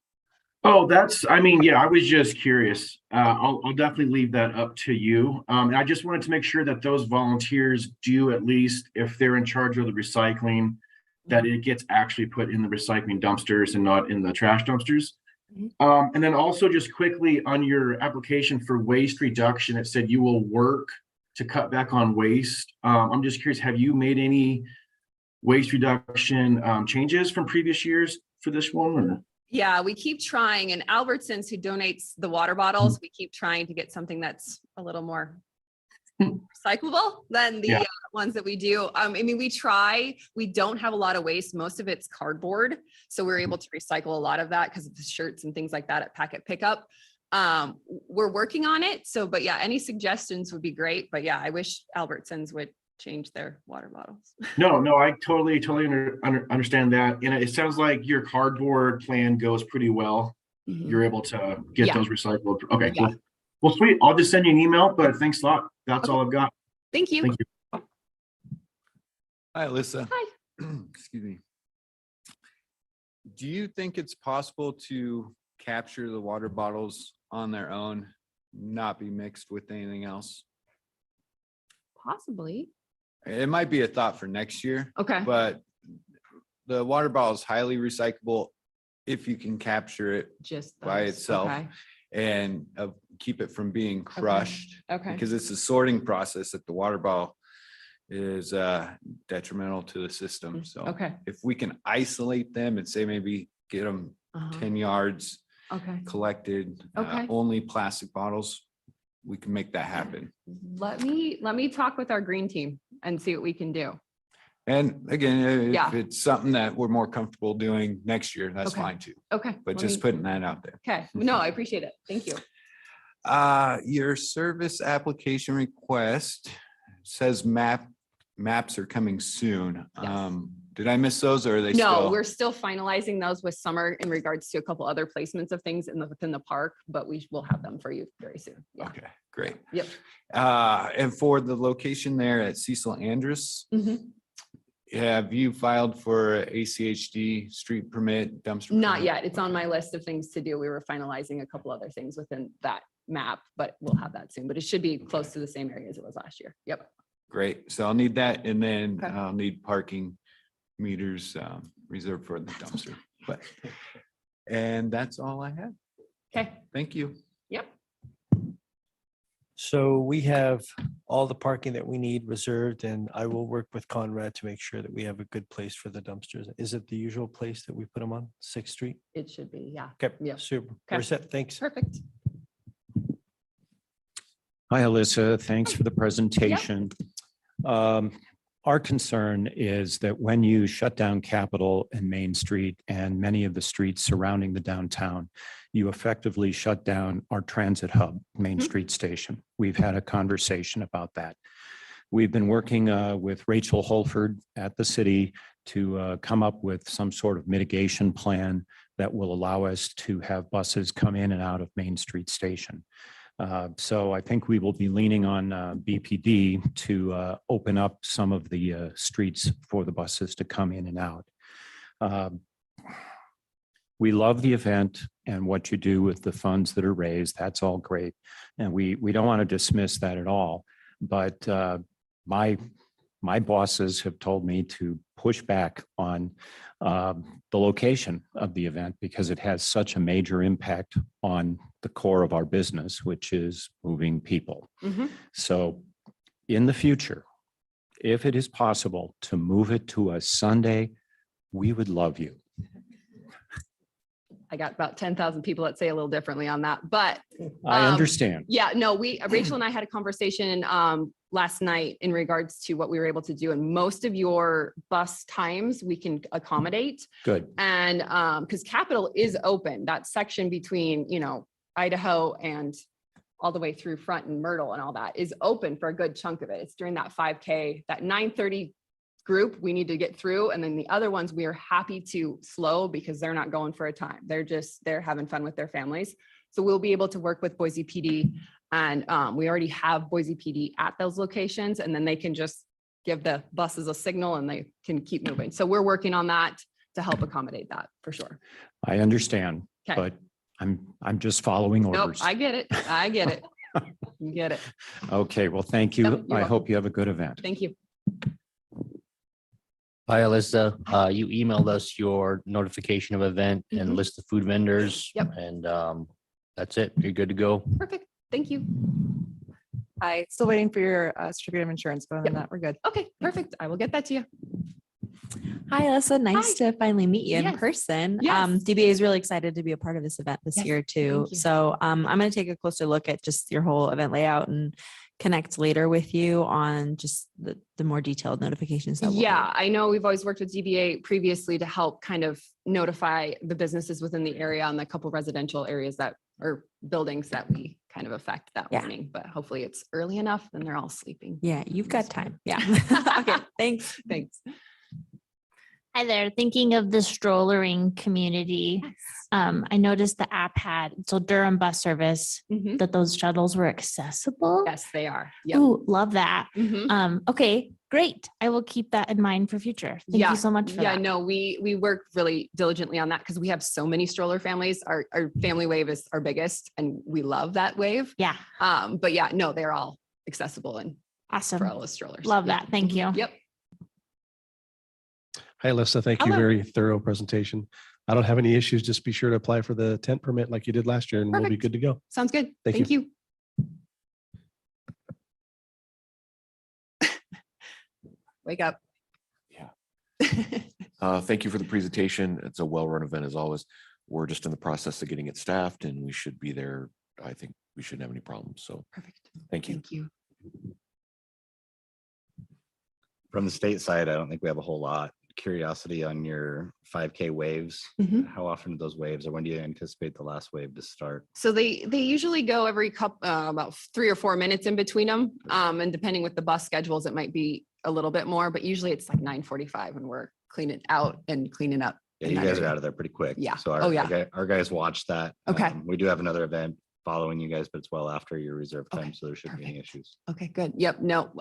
Oh, I was just curious. I'll definitely leave that up to you. And I just wanted to make sure that those volunteers do, at least if they're in charge of the recycling, that it gets actually put in the recycling dumpsters and not in the trash dumpsters. And then also just quickly on your application for waste reduction, it said you will work to cut back on waste. I'm just curious, have you made any waste reduction changes from previous years for this one? Or? Yeah, we keep trying, and Albertsons, who donates the water bottles, we keep trying to get something that's a little more recyclable than the ones that we do. I mean, we try. We don't have a lot of waste. Most of it's cardboard, so we're able to recycle a lot of that because of the shirts and things like that at Packet Pickup. We're working on it. So, but yeah, any suggestions would be great. But yeah, I wish Albertsons would change their water bottles. No, I totally understand that. And it sounds like your cardboard plan goes pretty well. You're able to get those recycled. Okay, cool. Well, sweet. I'll just send you an email, but thanks a lot. That's all I've got. Thank you. Thank you. Hi, Alyssa. Hi. Excuse me. Do you think it's possible to capture the water bottles on their own, not be mixed with anything else? Possibly. It might be a thought for next year. Okay. But the water bottle is highly recyclable if you can capture it just by those. itself Okay. and keep it from being crushed. Okay. Because it's a sorting process that the water bottle is detrimental to the system. So Okay. if we can isolate them and say maybe get them 10 yards Okay. collected, Okay. only plastic bottles, we can make that happen. Let me talk with our green team and see what we can do. And again, Yeah. if it's something that we're more comfortable doing next year, that's Okay. fine too. Okay. But let just me- putting that out there. Okay. No, I appreciate it. Thank you. Your service application request says maps are coming soon. Did I miss those or are they No, still? we're still finalizing those with Summer in regards to a couple other placements of things within the park, but we will have them for you very soon. Yeah. Okay, great. Yep. And for the location there at Cecil Andrus, Mhm. have you filed for ACHD street permit dumpster? Not permit? yet. It's on my list of things to do. We were finalizing a couple other things within that map, but we'll have that soon. But it should be close to the same area as it was last year. Yep. Great. So I'll need that and then Okay. I'll need parking meters reserved for the dumpster. But, and that's all I have. Okay. Thank you. Yep. So we have all the parking that we need reserved, and I will work with Conrad to make sure that we have a good place for the dumpsters. Is it the usual place that we put them on, 6th Street? It should be, yeah. Okay, Yep. super. Okay. We're set. Thanks. Perfect. Hi, Alyssa. Thanks for the presentation. Our concern is that when you shut down Capitol and Main Street and many of the streets surrounding the downtown, you effectively shut down our transit hub, Main Street Station. We've had a conversation about that. We've been working with Rachel Holford at the city to come up with some sort of mitigation plan that will allow us to have buses come in and out of Main Street Station. So I think we will be leaning on BPD to open up some of the streets for the buses to come in and out. We love the event and what you do with the funds that are raised. That's all great. And we don't want to dismiss that at all. But my bosses have told me to push back on the location of the event because it has such a major impact on the core of our business, which is moving people. Mhm. So in the future, if it is possible to move it to a Sunday, we would love you. I got about 10,000 people that say a little differently on that, but I understand. yeah, no, Rachel and I had a conversation last night in regards to what we were able to do, and most of your bus times we can accommodate. Good. And because Capitol is open, that section between, Idaho and all the way through Front and Myrtle and all that is open for a good chunk of it. It's during that 5K, that 9:30 group we need to get through. And then the other ones we are happy to slow because they're not going for a time. They're having fun with their families. So we'll be able to work with Boise PD, and we already have Boise PD at those locations, and then they can just give the buses a signal and they can keep moving. So we're working on that to help accommodate that for sure. I understand, Okay. but I'm just following Nope, orders. I get it. I get it. You get it. Okay, well, thank Yep, you. you're I hope you have a good event. Thank you. Hi, Alyssa. You emailed us your notification of event and Mhm. list of food vendors. Yep. And that's it. You're good to go. Perfect. Thank you. Hi, still waiting for your certificate of insurance, but other than that, we're good. Okay, perfect. I will get that to you. Hi, Alyssa. Nice to finally meet you in Yes. person. Yes. DBA is really excited to be a part of this event this Yes, year too. thank you. So I'm going to take a closer look at just your whole event layout and connect later with you on just the more detailed notifications. That we'll do. Yeah, I know we've always worked with DBA previously to help kind of notify the businesses within the area on the couple residential areas that or buildings that we kind of affect that Yeah. morning, but hopefully it's early enough and they're all sleeping. Yeah, you've got time. Yeah. Okay. Thanks. Thanks. Hi there. Thinking of the strollering community, I noticed the app had, so Durham bus service, Mhm. that those shuttles were accessible. Yes, they are. Yep. Ooh, love that. Mhm. Okay, great. I will keep that in mind for future. Thank you so much for yeah, that. no, we work really diligently on that because we have so many stroller families. Our family wave is our biggest and we love that wave. Yeah. But yeah, no, they're all accessible and Awesome. for all the strollers. Love Yeah. that. Thank you. Yep. Hi, Alyssa. Thank you. Hello. Very thorough presentation. I don't have any issues. Just be sure to apply for the tent permit like you did last year and we'll be Perfect. good to go. Sounds good. Thank Thank you. Wake up. Thank you for the presentation. It's a well-run event as always. We're just in the process of getting it staffed and we should be there. I think we shouldn't have any problems. So Perfect. thank you. Thank you. From the state side, I don't think we have a whole lot. Curiosity on your 5K waves. Mhm. How often do those waves, or when do you anticipate the last wave to start? So they usually go every about 3 or 4 minutes in between them. And depending with the bus schedules, it might be a little bit more, but usually it's like 9:45 and we're cleaning out and cleaning up. Yeah, in you that guys are area. out of there pretty quick. Yeah. So Oh, yeah. our guys watched that. Okay. We do have another event following you guys, but it's well after your reserve time, Okay, so there shouldn't be any issues. Okay, good. Yep, no,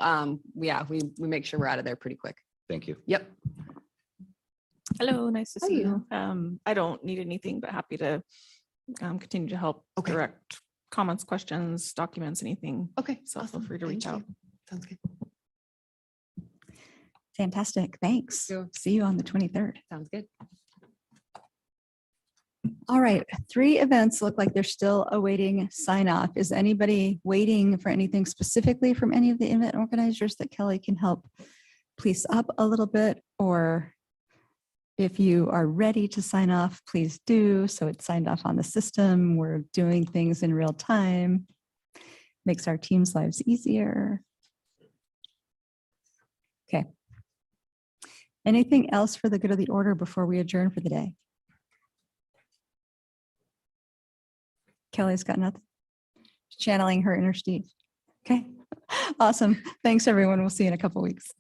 yeah, we make sure we're out of there pretty quick. Thank you. Yep. Hello, nice to Hi. see you. I don't need anything, but happy to continue to help Okay. direct comments, questions, documents, anything. Okay. So feel awesome. free to reach Thank out. you. Sounds good. Fantastic. Thanks. you. See you on the 23rd. Sounds good. All right, 3 events look like they're still awaiting sign off. Is anybody waiting for anything specifically from any of the event organizers that Kelly can help police up a little bit? Or if you are ready to sign off, please do. So it's signed off on the system. We're doing things in real time. Makes our team's lives easier. Okay. Anything else for the good of the order before we adjourn for the day? Kelly's got nothing. Channeling her inner Steve. Okay, awesome. Thanks, everyone. We'll see you in a couple weeks.